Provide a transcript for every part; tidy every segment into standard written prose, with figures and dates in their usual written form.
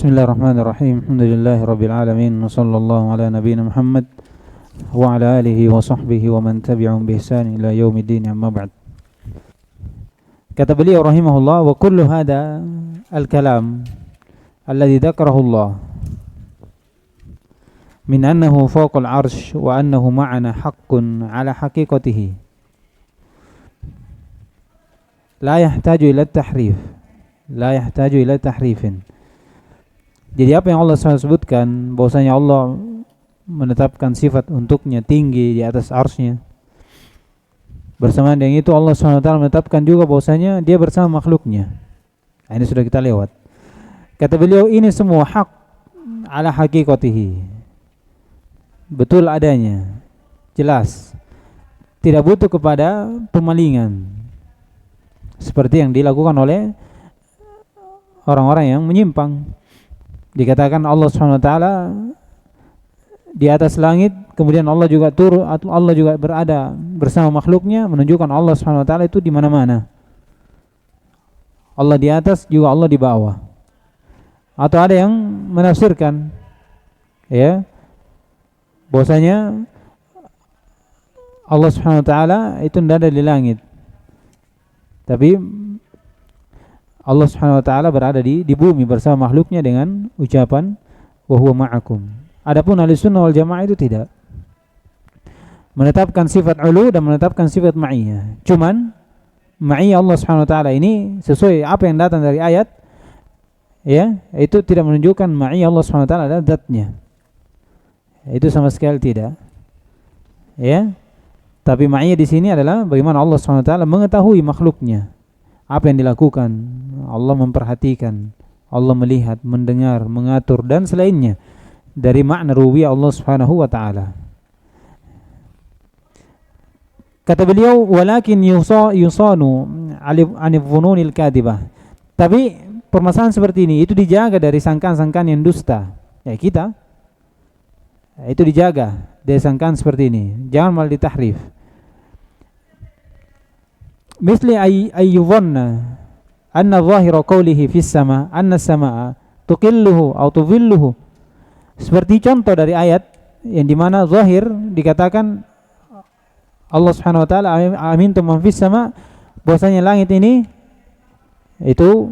Bismillahirrahmanirrahim. Alhamdulillahirabbil alamin. Wassallallahu ala nabiyyina Muhammad wa ala alihi wa sahbihi wa man tabi'ahum bi ihsan ila yaumiddin, amma ba'd. Kata beliau rahimahullah, wa kullu hada al-kalam alladhi dzakarahu Allah min annahu fawqa al-'arsy wa annahu ma'ana haqqun 'ala haqiqatihi la yahtaju ila tahrif, la yahtaju ila tahrifin. Jadi apa yang Allah SWT sebutkan, bahwasanya Allah menetapkan sifat untuknya tinggi di atas arsy-Nya. Bersamaan dengan itu Allah SWT menetapkan juga bahwasanya dia bersama makhluknya. Nah, ini sudah kita lewat. Kata beliau, ini semua hak ala haqiqatihi, betul adanya, jelas, tidak butuh kepada pemalingan seperti yang dilakukan oleh orang-orang yang menyimpang. Dikatakan Allah SWT di atas langit, kemudian Allah juga turun, atau Allah juga berada bersama makhluknya, menunjukkan Allah SWT itu di mana-mana. Allah di atas, juga Allah di bawah. Atau ada yang menafsirkan, ya, bahwasanya Allah SWT itu tidak ada di langit, tapi Allah Subhanahu wa taala berada di bumi bersama makhluknya dengan ucapan wa huwa ma'akum. Adapun Ahlussunnah wal Jamaah itu tidak. Menetapkan sifat ulu dan menetapkan sifat ma'iyah. Cuman ma'iyah Allah Subhanahu wa taala ini sesuai apa yang datang dari ayat, ya, itu tidak menunjukkan ma'iyah Allah Subhanahu wa taala adalah zatnya. Itu sama sekali tidak. Ya. Tapi ma'iyah di sini adalah bagaimana Allah Subhanahu wa taala mengetahui makhluknya. Apa yang dilakukan, Allah memperhatikan, Allah melihat, mendengar, mengatur dan selainnya dari makna rububiyah Allah Subhanahu wa taala. Kata beliau, walakin yusanu 'ani dhununil kadhibah. Tapi permasalahan seperti ini itu dijaga dari sangkaan-sangkaan yang dusta. Ya, kita itu dijaga dari sangkaan seperti ini. Jangan malah ditahrif. Misli ayyudhanna anna dhahira qawlihi fis sama anna samaa tuqilluhu atau tudhilluhu. Seperti contoh dari ayat yang dimana zahir dikatakan Allah Subhanahu wa taala amintum man fis sama, bahwasanya langit ini itu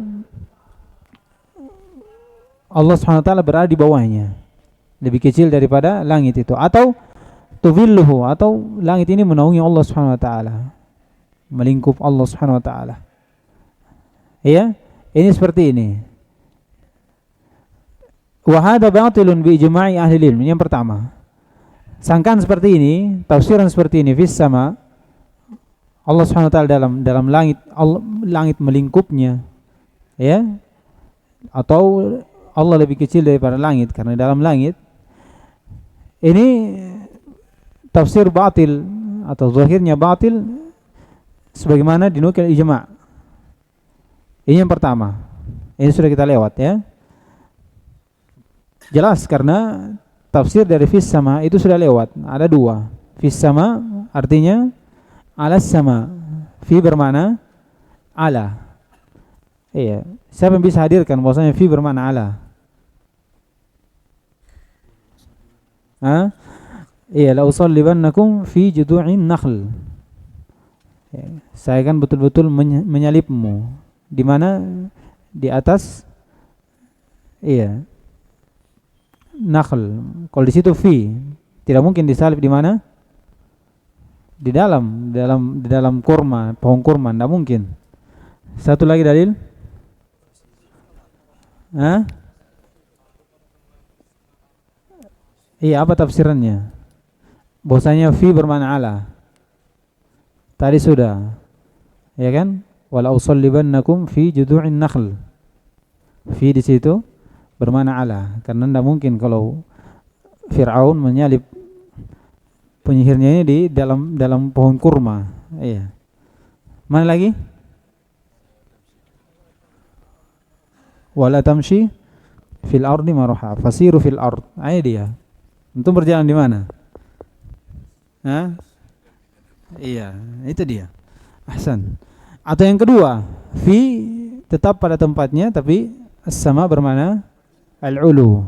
Allah Subhanahu wa taala berada di bawahnya, lebih kecil daripada langit itu. Atau tudhilluhu, atau langit ini menaungi Allah Subhanahu wa taala, melingkup Allah Subhanahu wa taala. Ya, ini seperti ini. Wa hadza batilun bi ijma'i ahli ilm. Yang pertama, sangkaan seperti ini, tafsiran seperti ini, fis sama, Allah Subhanahu wa taala dalam langit, langit melingkupnya, ya, atau Allah lebih kecil daripada langit karena dalam langit. Ini tafsir batil atau zahirnya batil sebagaimana dinukil ijma'. Ini yang pertama. Ini sudah kita lewat, ya. Jelas karena tafsir dari fis sama itu sudah lewat. Ada dua. Fis sama artinya alas sama. Fi bermakna ala. Iya. Siapa yang bisa hadirkan bahwasanya fi bermakna ala? Iya, la usallibannakum fi judu'in nakhl. Ya, saya kan betul-betul menyalipmu. Di mana? Di atas, iya, nakhl. Kalau di situ fi, tidak mungkin disalib di mana? Di dalam kurma, pohon kurma, tidak mungkin. Satu lagi dalil? Iya, apa tafsirannya? Bahwasanya fi bermakna ala. Tadi sudah, ya kan? Wala usallibannakum fi judu'in nakhl. Fi di situ bermakna ala, karena tidak mungkin kalau Fir'aun menyalib penyihirnya ini di dalam pohon kurma. Iya. Mana lagi? Wala tamshi fil ardi maraha, fasiru fil ard. Ayo dia. Untuk berjalan di mana? Iya, itu dia. Ahsan. Atau yang kedua, fi tetap pada tempatnya tapi as-sama bermakna al-ulu.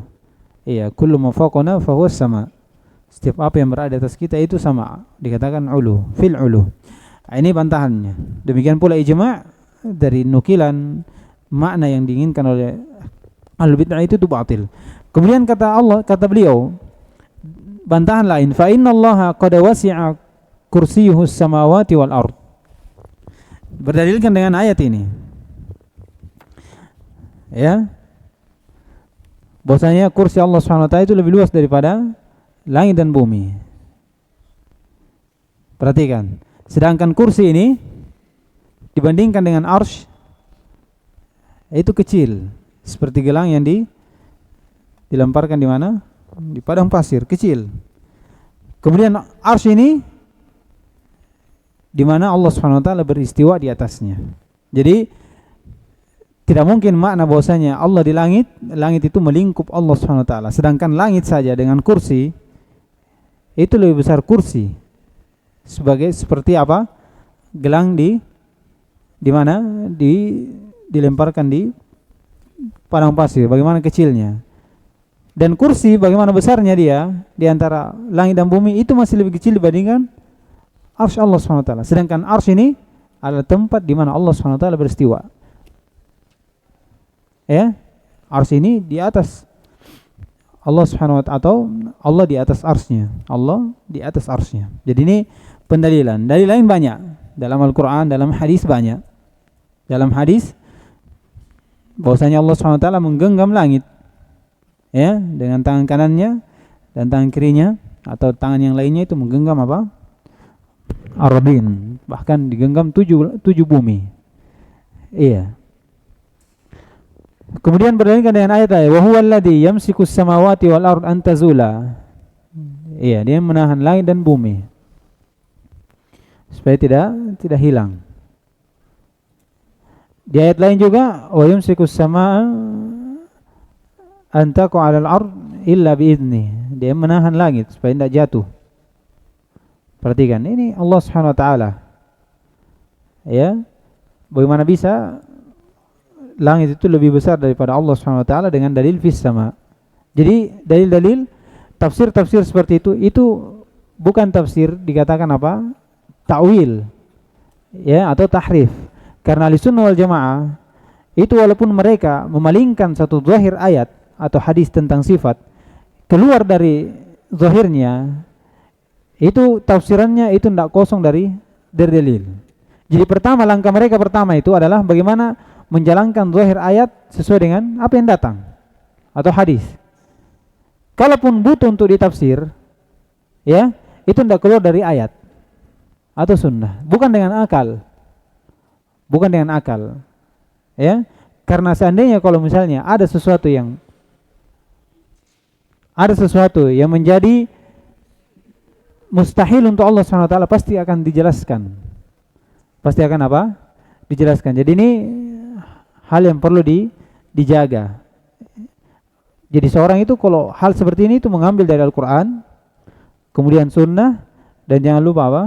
Iya, kullu ma fawqana fa huwa sama. Setiap apa yang berada di atas kita itu sama, dikatakan ulu, fil ulu. Nah, ini bantahannya. Demikian pula ijma' dari nukilan makna yang diinginkan oleh ahlul bid'ah itu batil. Kemudian kata beliau, bantahan lain, fa innallaha qad wasi'a kursiyuhu samawati wal ard. Berdalilkan dengan ayat ini. Ya. Bahwasanya kursi Allah Subhanahu wa taala itu lebih luas daripada langit dan bumi. Perhatikan. Sedangkan kursi ini dibandingkan dengan arsy itu kecil, seperti gelang yang dilemparkan di mana? Di padang pasir, kecil. Kemudian arsy ini di mana Allah Subhanahu wa taala beristiwa di atasnya. Jadi tidak mungkin makna bahwasanya Allah di langit, langit itu melingkup Allah Subhanahu wa taala. Sedangkan langit saja dengan kursi itu lebih besar kursi. Seperti apa? Gelang di mana? Dilemparkan di padang pasir. Bagaimana kecilnya? Dan kursi bagaimana besarnya dia di antara langit dan bumi itu masih lebih kecil dibandingkan arsy Allah Subhanahu wa taala. Sedangkan arsy ini adalah tempat di mana Allah Subhanahu wa taala beristiwa. Ya, arsy ini di atas Allah Subhanahu wa taala, atau Allah di atas arsy-Nya. Allah di atas arsy-Nya. Jadi ini pendalilan. Dalil lain banyak. Dalam Al-Qur'an, dalam hadis banyak. Dalam hadis bahwasanya Allah Subhanahu wa taala menggenggam langit. Ya, dengan tangan kanannya dan tangan kirinya atau tangan yang lainnya itu menggenggam apa? Ardin, bahkan digenggam tujuh bumi. Iya. Kemudian berdalilkan dengan ayat-ayat wa huwal ladzi yamsikus samawati wal ard an tazula. Iya, dia menahan langit dan bumi supaya tidak hilang. Di ayat lain juga wa yumsikus samaa an taqa 'alal ard illa bi'idznih. Dia menahan langit supaya tidak jatuh. Perhatikan, ini Allah Subhanahu wa taala. Ya. Bagaimana bisa langit itu lebih besar daripada Allah Subhanahu wa taala dengan dalil fis sama. Jadi dalil-dalil tafsir-tafsir seperti itu bukan tafsir, dikatakan apa? Ta'wil. Ya, atau tahrif. Karena Ahlussunnah wal Jamaah itu walaupun mereka memalingkan satu zahir ayat atau hadis tentang sifat keluar dari zahirnya, itu tafsirannya itu tidak kosong dari dalil. Jadi langkah mereka pertama itu adalah bagaimana menjalankan zahir ayat sesuai dengan apa yang datang atau hadis. Kalaupun butuh untuk ditafsir, ya, itu tidak keluar dari ayat atau sunnah, bukan dengan akal. Bukan dengan akal. Ya, karena seandainya kalau misalnya ada sesuatu yang menjadi mustahil untuk Allah Subhanahu wa taala, pasti akan dijelaskan. Pasti akan apa? Dijelaskan. Jadi ini hal yang perlu dijaga. Jadi seorang itu kalau hal seperti ini itu mengambil dari Al-Qur'an, kemudian sunnah, dan jangan lupa apa?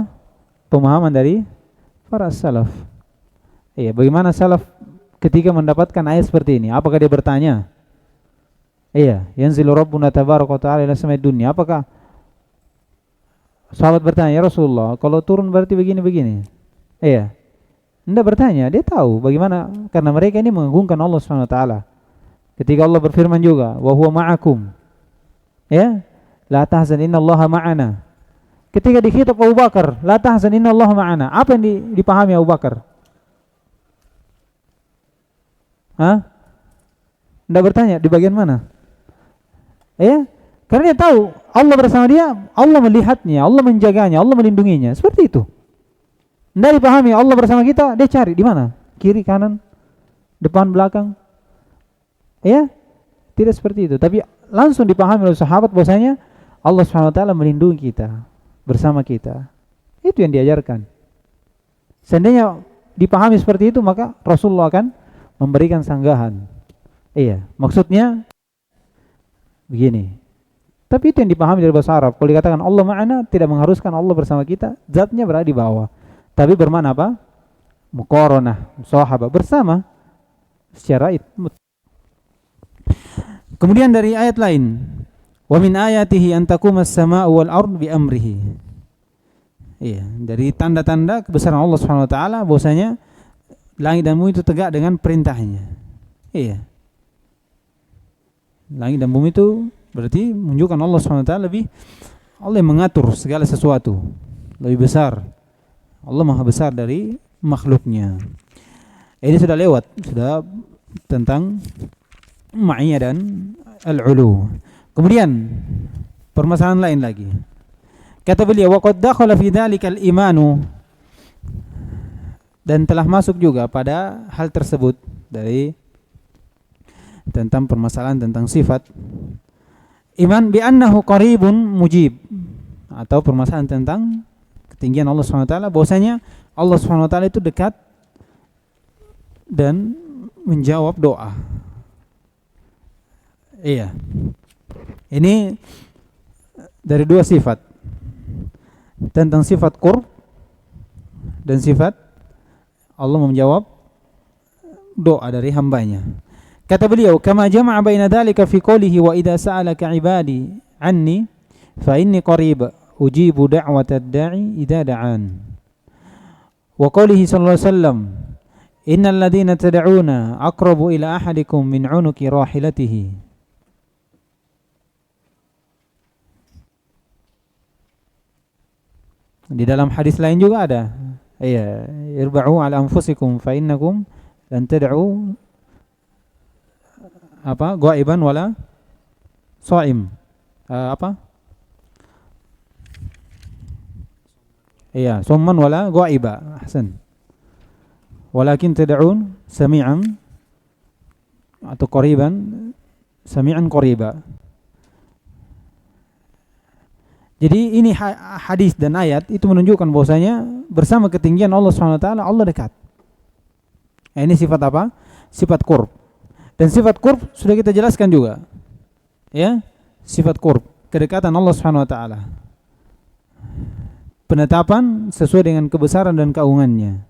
Pemahaman dari para salaf. Iya, bagaimana salaf ketika mendapatkan ayat seperti ini? Apakah dia bertanya? Iya, yanzilu rabbuna tabaraka wa ta'ala ila samai dunya. Apakah sahabat bertanya, ya Rasulullah, kalau turun berarti begini-begini? Iya. Tidak bertanya, dia tahu bagaimana, karena mereka ini mengagungkan Allah Subhanahu wa taala. Ketika Allah berfirman juga, wa huwa ma'akum. Ya, la tahzan innallaha ma'ana. Ketika dikhitab Abu Bakar, la tahzan innallaha ma'ana. Apa yang dipahami Abu Bakar? Hah? Tidak bertanya di bagian mana? Ya, karena dia tahu Allah bersama dia, Allah melihatnya, Allah menjaganya, Allah melindunginya. Seperti itu. Tidak dipahami Allah bersama kita, dia cari di mana? Kiri, kanan, depan, belakang. Ya, tidak seperti itu. Tapi langsung dipahami oleh sahabat bahwasanya Allah Subhanahu wa taala melindungi kita, bersama kita. Itu yang diajarkan. Seandainya dipahami seperti itu, maka Rasulullah akan memberikan sanggahan. Iya, maksudnya begini. Tapi itu yang dipahami dari bahasa Arab. Kalau dikatakan Allah ma'ana, tidak mengharuskan Allah bersama kita, zatnya berada di bawah. Tapi bermakna apa? Muqaranah, musahabah, bersama secara Kemudian dari ayat lain, wa min ayatihi an taqumas samaa'u wal ard bi amrihi. Iya, dari tanda-tanda kebesaran Allah Subhanahu wa taala bahwasanya langit dan bumi itu tegak dengan perintahnya. Iya. Langit dan bumi itu berarti menunjukkan Allah Subhanahu wa taala Allah yang mengatur segala sesuatu. Lebih besar. Allah Maha besar dari makhluknya. Ini sudah lewat, sudah tentang ma'iyah dan al-ulu. Kemudian permasalahan lain lagi. Kata beliau, wa qad dakhala fi dzalikal imanu, dan telah masuk juga pada hal tersebut dari tentang permasalahan tentang sifat iman bi annahu qaribun mujib, atau permasalahan tentang ketinggian Allah Subhanahu wa taala, bahwasanya Allah Subhanahu wa taala itu dekat dan menjawab doa. Iya. Ini dari dua sifat. Tentang sifat qurb dan sifat Allah menjawab doa dari hambanya. Kata beliau, kama jama'a baina dzalika fi qoulihi wa idza sa'alaka 'ibadi 'anni fa inni qarib ujibu da'watad da'i idza da'an. Wa qoulihi sallallahu alaihi wasallam, innal ladzina tad'una aqrabu ila ahadikum min 'unuki rahilatihi. Di dalam hadis lain juga ada, iya, irba'u 'ala anfusikum fa innakum lan tad'u ghaiban wala shaim. Iya, summan wala ghaiba. Ahsan. Walakin tad'un sami'an atau qariban, sami'an qariba. Jadi ini hadis dan ayat itu menunjukkan bahwasanya bersama ketinggian Allah Subhanahu wa taala Allah dekat. Nah, ini sifat apa? Sifat qurb. Dan sifat qurb sudah kita jelaskan juga. Ya, sifat qurb, kedekatan Allah Subhanahu wa taala. Penetapan sesuai dengan kebesaran dan keagungannya.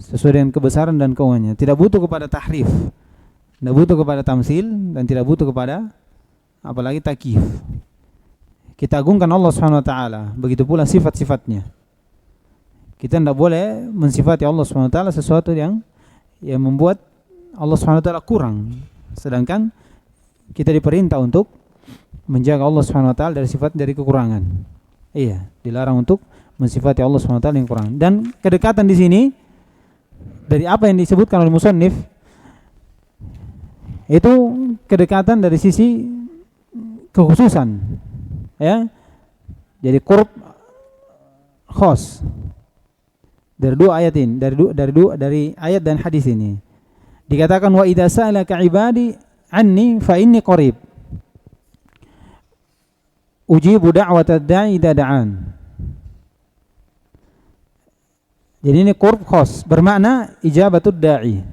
Sesuai dengan kebesaran dan keagungannya. Tidak butuh kepada tahrif. Tidak butuh kepada tamsil dan tidak butuh kepada apalagi takyif. Kita agungkan Allah Subhanahu wa taala, begitu pula sifat-sifatnya. Kita tidak boleh mensifati Allah Subhanahu wa taala sesuatu yang membuat Allah Subhanahu wa taala kurang. Sedangkan kita diperintah untuk menjaga Allah Subhanahu wa taala dari kekurangan. Iya, dilarang untuk mensifati Allah Subhanahu wa taala yang kurang. Dan kedekatan di sini dari apa yang disebutkan oleh musannif itu kedekatan dari sisi kekhususan. Ya, jadi qurb khas dari dua ayat ini, dari ayat dan hadis ini. Dikatakan wa idza sa'alaka 'ibadi 'anni fa inni qarib ujibu da'watad da'i idza da'an. Jadi ini qurb khas, bermakna ijabatud da'i.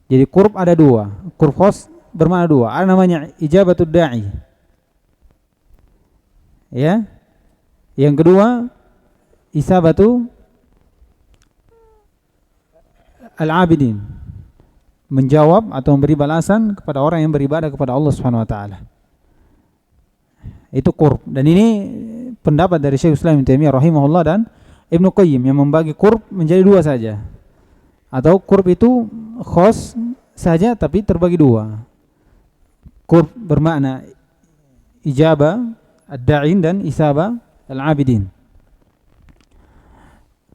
Jadi qurb ada dua, qurb khas bermakna dua. Ada namanya ijabatud da'i. Ya. Yang kedua, isabatu al-abidin, menjawab atau memberi balasan kepada orang yang beribadah kepada Allah Subhanahu wa taala. Itu qurb. Dan ini pendapat dari Syekh Islam Ibnu Taimiyah rahimahullah dan Ibnu Qayyim yang membagi qurb menjadi dua saja. Atau qurb itu khas saja tapi terbagi dua. Qurb bermakna ijabah ad-da'in dan isabah al-abidin.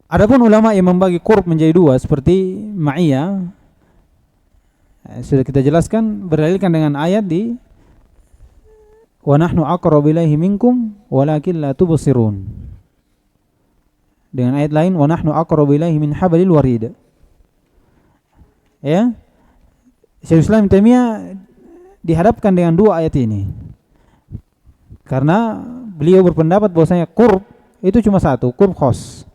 Adapun ulama yang membagi qurb menjadi dua seperti ma'iyah, sudah kita jelaskan berdalilkan dengan ayat di wa nahnu aqrabu ilaihi minkum walakin la tubsirun. Dengan ayat lain wa nahnu aqrabu ilaihi min hablil warid. Ya. Syekh Islam Taimiyah dihadapkan dengan dua ayat ini. Karena beliau berpendapat bahwasanya qurb itu cuma satu, qurb khas.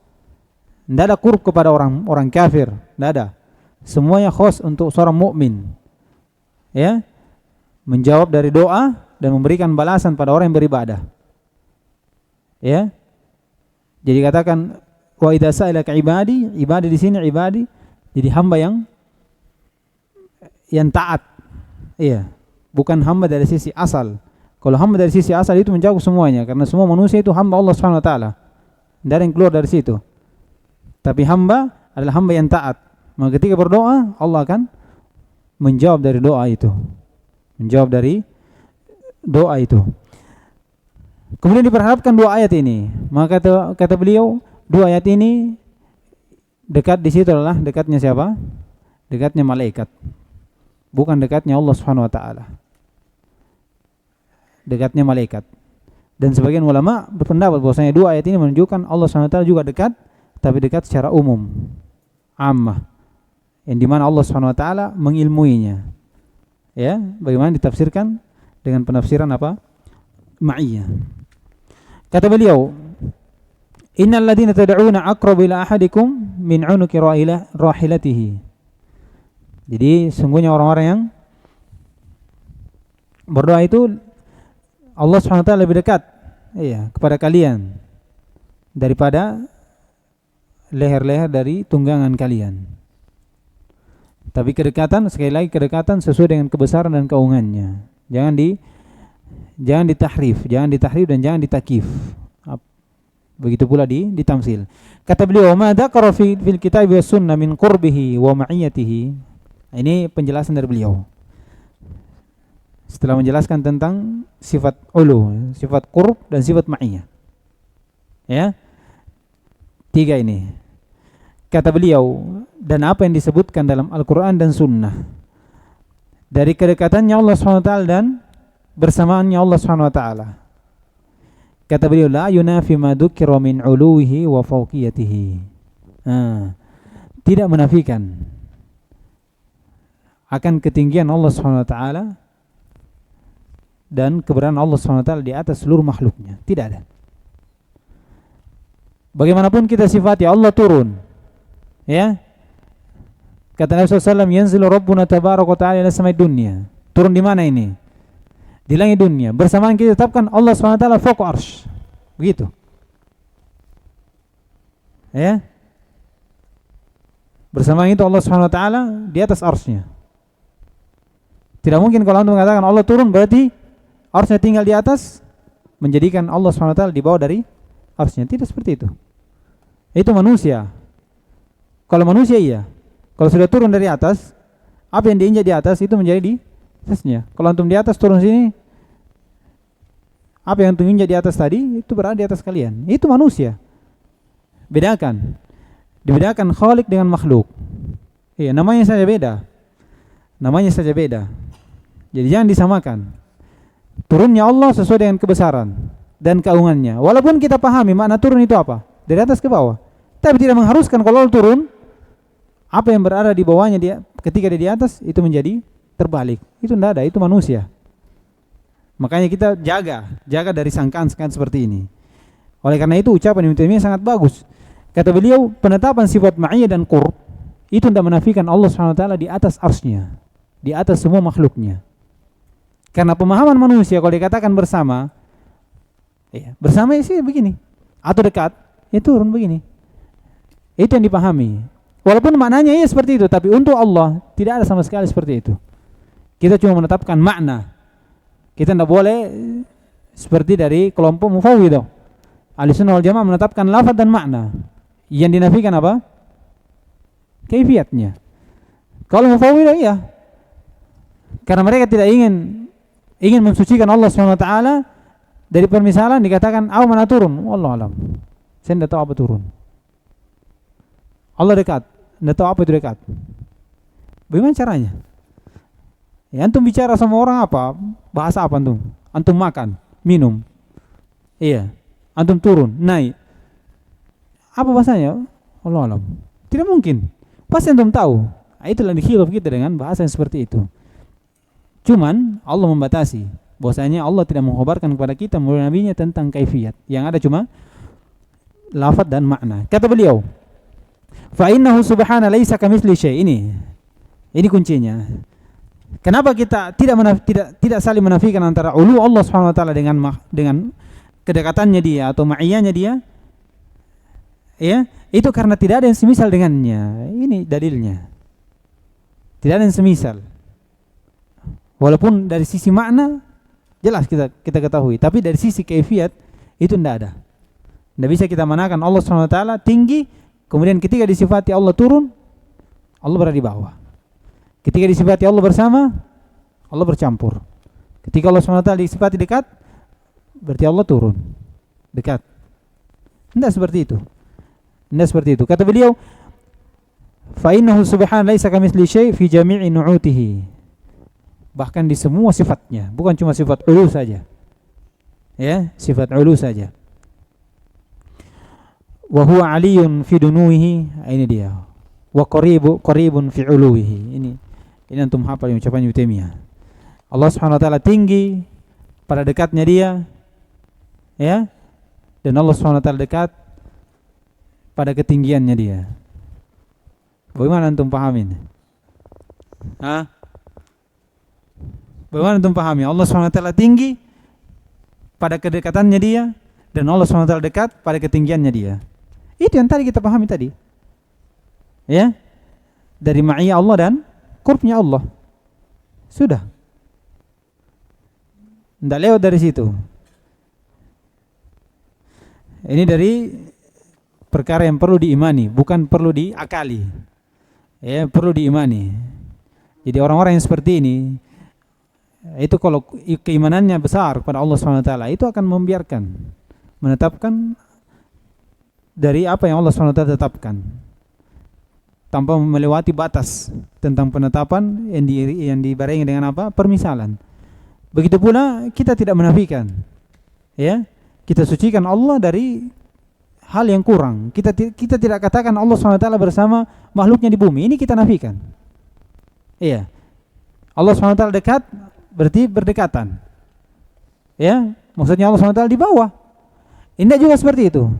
Tidak ada qurb kepada orang kafir, tidak ada. Semuanya khas untuk seorang mukmin. Ya. Menjawab dari doa dan memberikan balasan pada orang yang beribadah. Ya. Jadi katakan wa idza sa'alaka ibadi, ibadi di sini ibadi jadi hamba yang taat. Iya, bukan hamba dari sisi asal. Kalau hamba dari sisi asal itu mencakup semuanya, karena semua manusia itu hamba Allah Subhanahu wa taala. Tidak ada yang keluar dari situ. Tapi hamba adalah hamba yang taat. Maka ketika berdoa, Allah akan menjawab dari doa itu. Menjawab dari doa itu. Kemudian diperhadapkan dua ayat ini. Maka kata beliau, dua ayat ini dekat di situ adalah dekatnya siapa? Dekatnya malaikat. Bukan dekatnya Allah Subhanahu wa taala. Dekatnya malaikat. Dan sebagian ulama berpendapat bahwasanya dua ayat ini menunjukkan Allah Subhanahu wa taala juga dekat, tapi dekat secara umum, ammah, yang dimana Allah Subhanahu wa taala mengilmuinya. Ya, bagaimana ditafsirkan dengan penafsiran apa? Ma'iyah. Kata beliau, innal ladzina tad'una aqrabu ila ahadikum min 'unuqi rahilatihi. Jadi sungguhnya orang-orang yang berdoa itu Allah SWT lebih dekat kepada kalian daripada leher-leher dari tunggangan kalian. Tapi kedekatan, sekali lagi kedekatan sesuai dengan kebesaran dan keagungannya. Jangan ditahrif dan jangan ditakif. Begitu pula ditamsil. Kata beliau, "Ma dzakara fil kitab was sunnah min qurbihi wa ma'iyatihi." Ini penjelasan dari beliau. Setelah menjelaskan tentang sifat ulu, sifat qurb dan sifat ma'iyah. Ya. Tiga ini. Kata beliau, dan apa yang disebutkan dalam Al-Qur'an dan sunnah dari kedekatannya Allah SWT dan bersamaannya Allah SWT. Kata beliau, la yunafi ma dzukira min uluhi wa fawqiyatihi. Tidak menafikan akan ketinggian Allah SWT dan keberadaan Allah SWT di atas seluruh makhluknya. Tidak ada. Bagaimanapun kita sifati Allah turun. Ya. Kata Nabi SAW, yanzilu Rabbuna tabaraka wa ta'ala ila samai dunya. Turun di mana ini? Di langit dunia. Bersamaan kita tetapkan Allah SWT fawqa arsy. Begitu. Ya. Bersamaan itu Allah SWT di atas arsy-Nya. Tidak mungkin kalau antum mengatakan Allah turun berarti arsy-Nya tinggal di atas, menjadikan Allah SWT di bawah dari arsy-Nya. Tidak seperti itu. Itu manusia. Kalau manusia iya. Kalau sudah turun dari atas, apa yang diinjak di atas itu menjadi di atasnya. Kalau antum di atas turun sini, apa yang antum injak di atas tadi itu berada di atas kalian. Itu manusia. Bedakan. Dibedakan khalik dengan makhluk. Iya, namanya saja beda. Namanya saja beda. Jadi jangan disamakan. Turunnya Allah sesuai dengan kebesaran dan keagungannya. Walaupun kita pahami makna turun itu apa? Dari atas ke bawah. Tapi tidak mengharuskan kalau Allah turun, apa yang berada di bawahnya dia ketika dia di atas itu menjadi terbalik. Itu tidak ada, itu manusia. Makanya kita jaga dari sangkaan-sangkaan seperti ini. Oleh karena itu ucapan Ibnu Taimiyah sangat bagus. Kata beliau, penetapan sifat ma'iyah dan qurb itu tidak menafikan Allah SWT di atas arsy-Nya, di atas semua makhluknya. Karena pemahaman manusia kalau dikatakan bersama, bersama sih begini, atau dekat, turun begini. Itu yang dipahami. Walaupun maknanya seperti itu, tapi untuk Allah tidak ada sama sekali seperti itu. Kita cuma menetapkan makna. Kita tidak boleh seperti dari kelompok Mufawwidah. Ahlussunnah wal Jamaah menetapkan lafaz dan makna. Yang dinafikan apa? Kaifiyatnya. Kalau Mufawwidah karena mereka tidak ingin mensucikan Allah SWT dari permisalan, dikatakan apa mana turun? Wallahu alam. Saya tidak tahu apa turun. Allah dekat, tidak tahu apa itu dekat. Bagaimana caranya? Antum bicara sama orang apa? Bahasa apa antum? Antum makan, minum. Antum turun, naik. Apa bahasanya? Allah alam. Tidak mungkin. Pasti antum tahu. Itulah dikhilaf kita dengan bahasa yang seperti itu. Cuman Allah membatasi. Bahwasanya Allah tidak mengkhabarkan kepada kita melalui nabinya tentang kaifiyat. Yang ada cuma lafaz dan makna. Kata beliau, fa innahu subhana laisa kamitsli syai'. Ini kuncinya. Kenapa kita tidak saling menafikan antara ulu Allah Subhanahu wa taala dengan kedekatannya dia atau ma'iyahnya dia? Itu karena tidak ada yang semisal dengannya. Ini dalilnya. Tidak ada yang semisal. Walaupun dari sisi makna jelas kita ketahui, tapi dari sisi kaifiat itu tidak ada. Tidak bisa kita manakan Allah SWT tinggi, kemudian ketika disifati Allah turun, Allah berada di bawah. Ketika disifati Allah bersama, Allah bercampur. Ketika Allah SWT disifati dekat, berarti Allah turun, dekat. Tidak seperti itu. Tidak seperti itu. Kata beliau, fa innahu subhanahu laisa kamitsli syai' fi jami'i nu'utihi. Bahkan di semua sifatnya, bukan cuma sifat ulu saja. Ya, sifat ulu saja. Wa huwa 'aliyyun fi dunuwihi, ini dia. Wa qaribun fi 'uluwihi. Ini antum hafal ucapan Ibnu Taimiyah. Allah Subhanahu wa taala tinggi pada dekatnya dia. Ya. Dan Allah Subhanahu wa taala dekat pada ketinggiannya dia. Bagaimana antum pahamin? Hah? Bagaimana antum pahami? Allah SWT tinggi pada kedekatannya dia, dan Allah SWT dekat pada ketinggiannya dia. Itu yang tadi kita pahami tadi. Ya. Dari ma'iyah Allah dan qurbnya Allah. Sudah. Tidak lewat dari situ. Ini dari perkara yang perlu diimani, bukan perlu diakali. Ya, perlu diimani. Jadi orang-orang yang seperti ini, itu kalau keimanannya besar kepada Allah SWT, itu akan membiarkan, menetapkan dari apa yang Allah SWT tetapkan, tanpa melewati batas tentang penetapan yang dibarengi dengan apa? Permisalan. Begitu pula kita tidak menafikan, ya, kita sucikan Allah dari hal yang kurang. Kita tidak katakan Allah SWT bersama makhluknya di bumi. Ini kita nafikan. Iya, Allah SWT dekat, berarti berdekatan. Ya, maksudnya Allah SWT di bawah. Tidak juga seperti itu.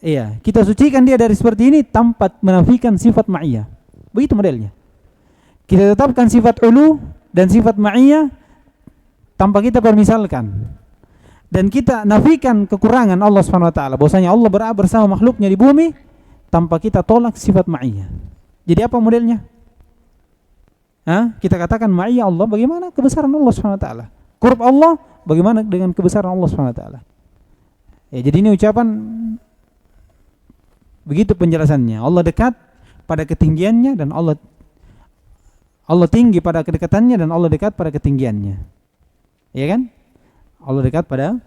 Iya, kita sucikan dia dari seperti ini tanpa menafikan sifat ma'iyah. Begitu modelnya. Kita tetapkan sifat ulu dan sifat ma'iyah tanpa kita permisalkan. Dan kita nafikan kekurangan Allah SWT, bahwasanya Allah berada bersama makhluknya di bumi, tanpa kita tolak sifat ma'iyah. Jadi apa modelnya? Kita katakan ma'iyah Allah, bagaimana kebesaran Allah SWT. Qurb Allah, bagaimana dengan kebesaran Allah SWT. Ya, jadi ini ucapan, begitu penjelasannya. Allah dekat pada ketinggiannya, dan Allah tinggi pada kedekatannya, dan Allah dekat pada ketinggiannya. Ya kan? Allah dekat pada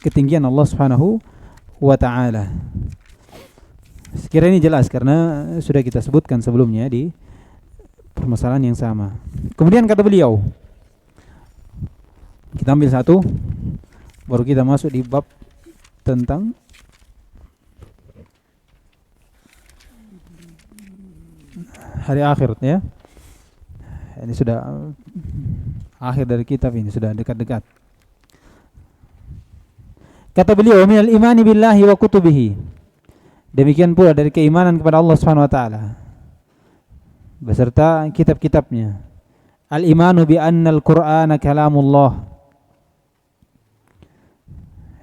ketinggian Allah Subhanahu wa ta'ala. Sekiranya ini jelas karena sudah kita sebutkan sebelumnya di permasalahan yang sama. Kemudian kata beliau, kita ambil satu, baru kita masuk di bab tentang hari akhir, ya. Ini sudah akhir dari kitab ini, sudah dekat-dekat. Kata beliau, minal imani billahi wa kutubihi. Demikian pula dari keimanan kepada Allah Subhanahu wa taala beserta kitab-kitabnya. Al-imanu bi anna al-Qur'ana kalamullah.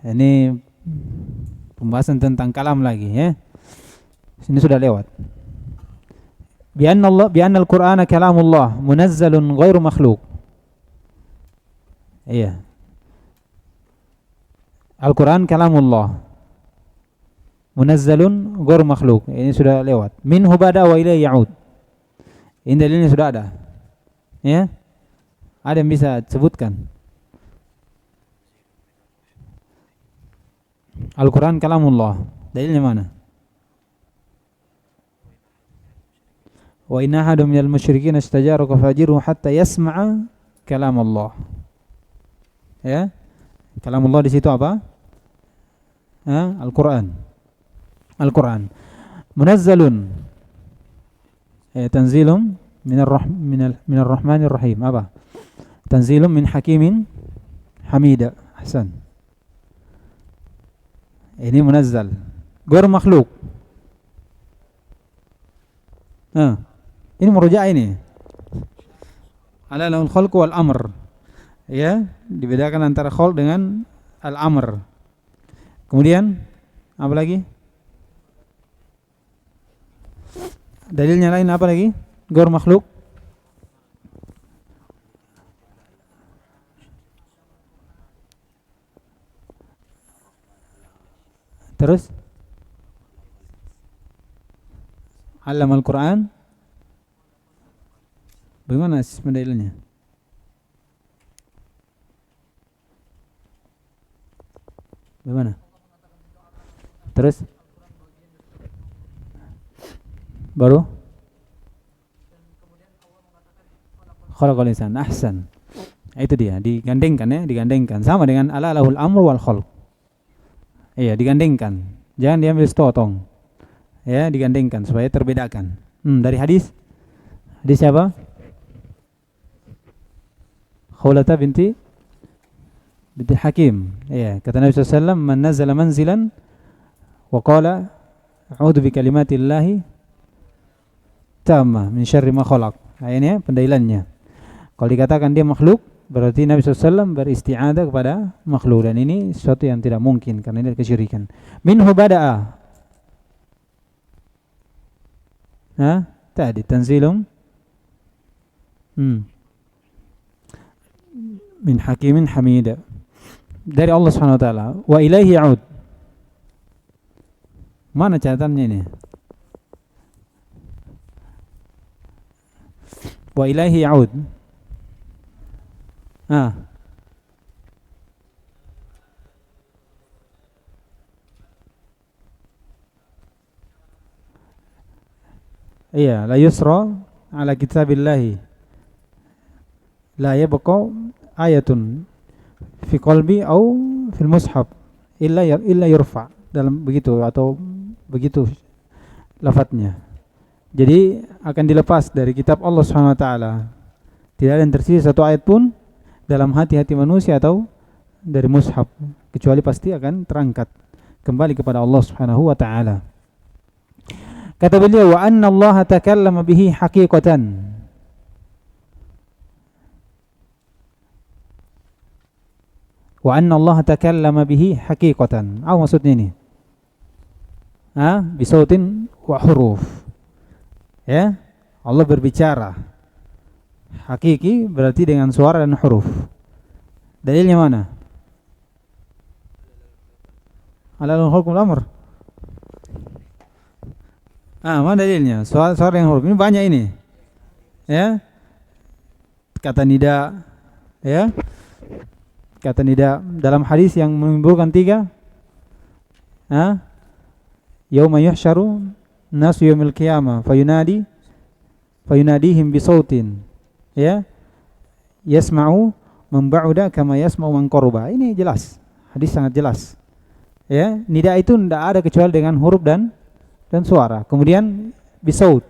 Ini pembahasan tentang kalam lagi, ya. Sini sudah lewat. Bi anna al-Qur'ana kalamullah munazzalun ghairu makhluq. Iya. Al-Quran kalamullah munazzalun ghairu makhluq. Ini sudah lewat. Minhu bada wa ilaihi ya'ud. Ini dalilnya sudah ada. Ya. Ada yang bisa sebutkan? Al-Quran kalamullah. Dalilnya mana? Wa inna ahadun minal musyrikin istajaraka fajiruhu hatta yasma'a kalamullah. Ya. Kalamullah di situ apa? Al-Quran. Al-Quran. Munazzalun. Tanzilum minar rahmanir rahim. Apa? Tanzilum min hakimin hamida. Ahsan. Ini munazzal. Ghair makhluk. Ini merujuk ini. Ala lahul khalq wal amr. Ya, dibedakan antara khalq dengan al-amr. Kemudian apa lagi? Dalilnya lain apa lagi? Ghair makhluk. Terus Allamal Quran. Bagaimana pendalilannya? Bagaimana? Terus baru khalaqal insan. Ahsan. Itu dia, digandengkan ya, digandengkan sama dengan ala lahul amru wal khalq. Iya, digandengkan. Jangan diambil setotong. Ya, digandengkan supaya terbedakan. Dari hadis siapa? Khawlata binti Hakim. Iya, kata Nabi SAW, "Man nazala manzilan wa qala a'udzu bi kalimatillahi tammah min syarri ma khalaq." Ini pendalilannya. Kalau dikatakan dia makhluk, berarti Nabi SAW beristi'adzah kepada makhluk, dan ini sesuatu yang tidak mungkin karena ini kesyirikan. Minhu bada'a. Tadi tanzilum min hakimin hamida, dari Allah Subhanahu wa taala. Wa ilaihi ya'ud. Mana catatannya ini? Wa ilaihi ya'ud. Iya, la yusra ala kitabillahi la yabqa ayatun fi qalbi au fil mushaf illa yurfa, dalam begitu atau begitu lafadznya. Jadi akan dilepas dari kitab Allah Subhanahu wa taala. Tidak ada yang tersisa satu ayat pun dalam hati-hati manusia atau dari mushaf, kecuali pasti akan terangkat kembali kepada Allah Subhanahu wa taala. Kata beliau, wa anna Allah takallama bihi haqiqatan. Wa anna Allah takallama bihi haqiqatan. Apa maksudnya ini? Bisautin wa huruf. Ya, Allah berbicara. Hakiki berarti dengan suara dan huruf. Dalilnya mana? Alalul hukum al-amr. Mana dalilnya? Suara yang huruf. Ini banyak ini. Ya. Kata nida, ya. Kata nida dalam hadis yang menimbulkan 3. Yauma yuhsyaru nasu yaumil qiyamah fayunadihim bisautin, ya. Yasma'u man ba'uda kama yasma'u man qaruba. Ini jelas. Hadis sangat jelas. Ya, nida itu tidak ada kecuali dengan huruf dan suara. Kemudian bisaut,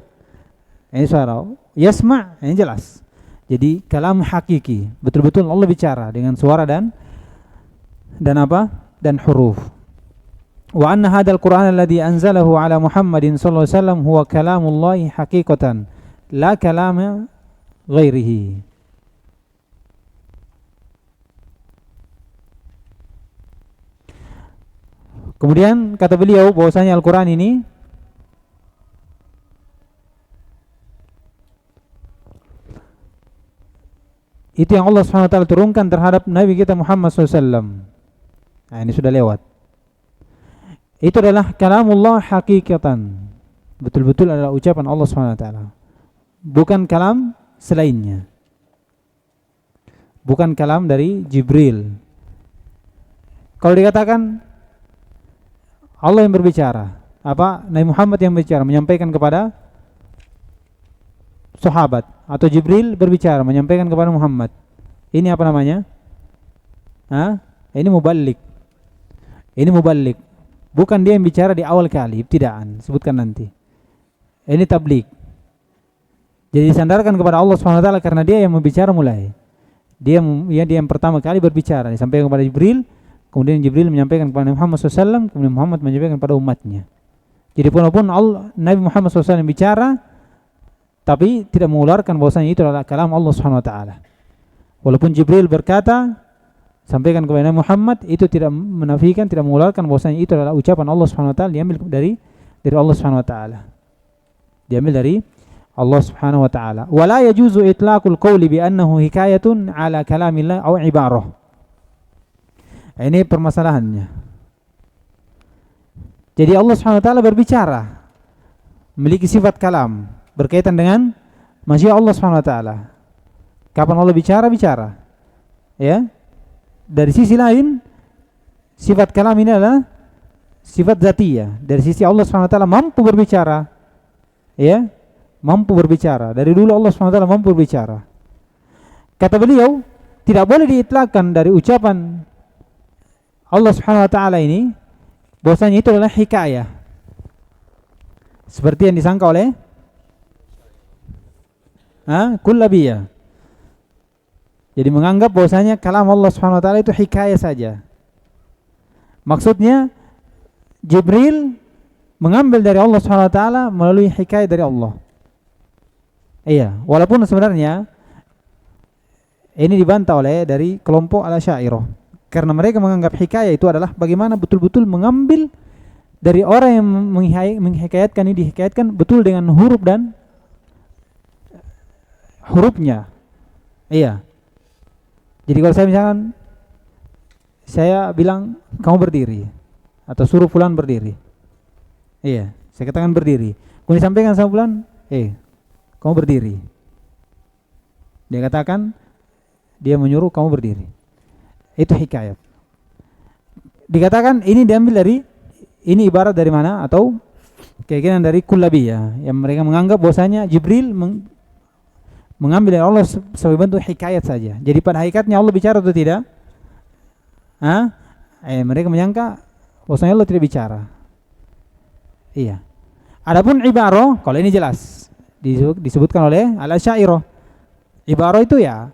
ini suara. Yasma', ini jelas. Jadi kalam hakiki, betul-betul Allah bicara dengan suara dan apa? Dan huruf. Wa anna hadzal Qur'an alladhi anzalahu ala Muhammadin sallallahu alaihi wasallam huwa kalamullahi haqiqatan la kalama ghairihi. Kemudian kata beliau bahwasanya Al-Qur'an ini itu yang Allah SWT turunkan terhadap Nabi kita Muhammad SAW. Nah, ini sudah lewat. Itu adalah kalamullah hakikatan, betul-betul adalah ucapan Allah SWT, bukan kalam selainnya, bukan kalam dari Jibril. Kalau dikatakan Allah yang berbicara, apa Nabi Muhammad yang berbicara, menyampaikan kepada sahabat, atau Jibril berbicara menyampaikan kepada Muhammad, ini apa namanya? Ini muballigh. Ini muballigh. Bukan dia yang bicara di awal kali, ibtidaan, sebutkan nanti. Ini tabligh. Jadi disandarkan kepada Allah SWT karena dia yang membicara mulai. Dia yang pertama kali berbicara, disampaikan kepada Jibril, kemudian Jibril menyampaikan kepada Muhammad SAW, kemudian Muhammad menyampaikan kepada umatnya. Jadi walaupun Nabi Muhammad SAW yang bicara, tapi tidak mengeluarkan bahwasanya itu adalah kalam Allah Subhanahu wa taala. Walaupun Jibril berkata sampaikan kepada Nabi Muhammad, itu tidak menafikan, tidak mengeluarkan bahwasanya itu adalah ucapan Allah Subhanahu wa taala, diambil dari Allah Subhanahu wa taala. Diambil dari Allah Subhanahu wa taala. Wa la yajuzu itlaqul qawli bi annahu hikayatun ala kalamillah aw ibarah. Ini permasalahannya. Jadi Allah Subhanahu wa taala berbicara, memiliki sifat kalam berkaitan dengan masya Allah Subhanahu wa taala. Kapan Allah bicara? Ya. Dari sisi lain sifat kalam ini adalah sifat zatiyah. Dari sisi Allah Subhanahu wa taala mampu berbicara. Ya. Mampu berbicara. Dari dulu Allah Subhanahu wa taala mampu berbicara. Kata beliau, tidak boleh diitlakkan dari ucapan Allah Subhanahu wa taala ini bahwasanya itu adalah hikayah. Seperti yang disangka oleh kullabiyah. Jadi menganggap bahwasanya kalam Allah Subhanahu wa taala itu hikayah saja. Maksudnya Jibril mengambil dari Allah Subhanahu wa taala melalui hikayah dari Allah. Iya, walaupun sebenarnya ini dibantah oleh dari kelompok Al-Asy'ariyah. Karena mereka menganggap hikayah itu adalah bagaimana betul-betul mengambil dari orang yang menghikayatkan ini, dihikayatkan betul dengan huruf dan hurufnya. Iya. Jadi kalau saya misalkan saya bilang kamu berdiri atau suruh fulan berdiri. Iya, saya katakan berdiri. Kemudian disampaikan sama fulan, kamu berdiri. Dia katakan, dia menyuruh kamu berdiri. Itu hikayat. Dikatakan ini diambil dari, ini ibarat dari mana? Atau keyakinan dari kullabiyah yang mereka menganggap bahwasanya Jibril mengambil dari Allah sebagai bentuk hikayat saja. Jadi pada hakikatnya Allah bicara atau tidak? Mereka menyangka bahwasanya Allah tidak bicara. Iya. Adapun ibarah, kalau ini jelas disebutkan oleh Al-Asy'ariyah. Ibarah itu ya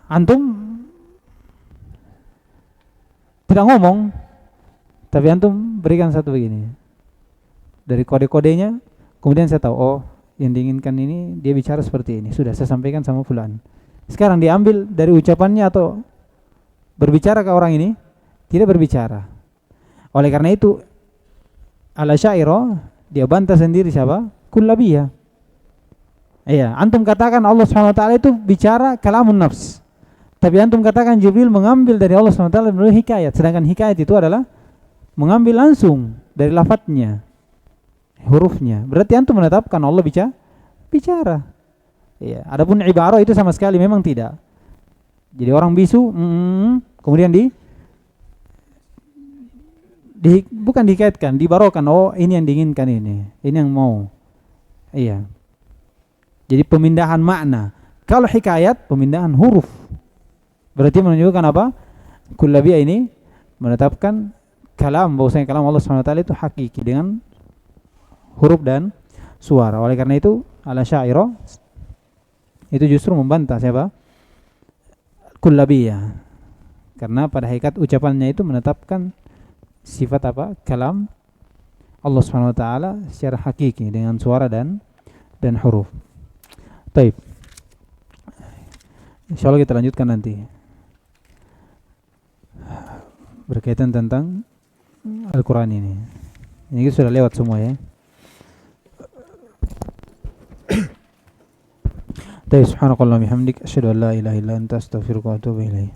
antum tidak ngomong, tapi antum berikan satu begini. Dari kode-kodenya, kemudian saya tahu, yang diinginkan ini dia bicara seperti ini. Sudah saya sampaikan sama fulan. Sekarang diambil dari ucapannya atau berbicara ke orang ini? Tidak berbicara. Oleh karena itu Al-Asy'ariyah dia bantah sendiri siapa? Kullabiyah. Iya, antum katakan Allah Subhanahu wa taala itu bicara kalamun nafs. Tapi antum katakan Jibril mengambil dari Allah Subhanahu wa taala melalui hikayat, sedangkan hikayat itu adalah mengambil langsung dari lafadznya, hurufnya. Berarti antum menetapkan Allah bicara. Iya, adapun ibarah itu sama sekali memang tidak. Jadi orang bisu kemudian bukan dikaitkan, dibarokan, ini yang diinginkan ini yang mau. Iya. Jadi pemindahan makna. Kalau hikayat pemindahan huruf. Berarti menunjukkan apa? Kullabiyah ini menetapkan kalam, bahwasanya kalam Allah Subhanahu wa taala itu hakiki dengan huruf dan suara. Oleh karena itu Al-Asy'ariyah itu justru membantah siapa? Kullabiyah. Karena pada hakikat ucapannya itu menetapkan sifat apa? Kalam Allah Subhanahu wa taala secara hakiki dengan suara dan huruf. Baik. Insyaallah kita lanjutkan nanti. Berkaitan tentang Al-Qur'an ini. Ini sudah lewat semua ya. Subhanakallahumma bihamdik asyhadu an la ilaha illa anta astaghfiruka wa atubu ilaik.